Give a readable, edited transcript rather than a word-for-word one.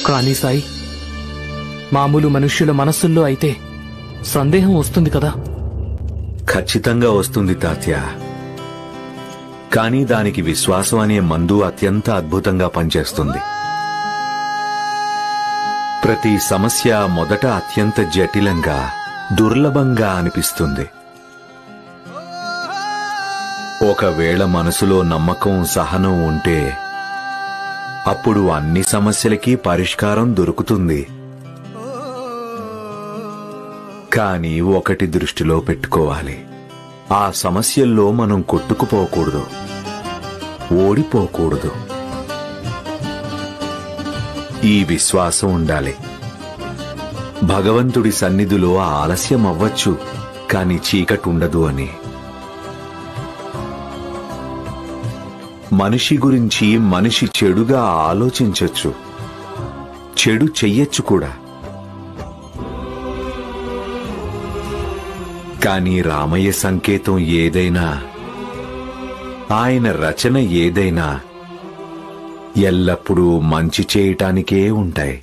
కానీ సాయి, మామూలు మనుష్యుల మనస్సుల్లో అయితే సందేహం వస్తుంది కదా. ఖచ్చితంగా వస్తుంది తాత్య. కానీ దానికి విశ్వాసం అనే మందు అత్యంత అద్భుతంగా పనిచేస్తుంది. ప్రతి సమస్య మొదట అత్యంత జటిలంగా, దుర్లభంగా అనిపిస్తుంది. ఒకవేళ మనసులో నమ్మకం, సహనం ఉంటే అప్పుడు అన్ని సమస్యలకి పరిష్కారం దొరుకుతుంది. కానీ ఒకటి దృష్టిలో పెట్టుకోవాలి, ఆ సమస్యల్లో మనం కొట్టుకుపోకూడదు, ఓడిపోకూడదు. ఈ విశ్వాసం ఉండాలి. భగవంతుడి సన్నిధిలో ఆలస్యం అవ్వచ్చు, కాని చీకటుండదు అని. మనిషి గురించి మనిషి చెడుగా ఆలోచించొచ్చు, చెడు చెయ్యొచ్చు కూడా. కాని రామయ్య సంకేతం ఏదైనా, ఆయన రచన ఏదైనా ఎల్లప్పుడూ మంచి చేయటానికే ఉంటాయి.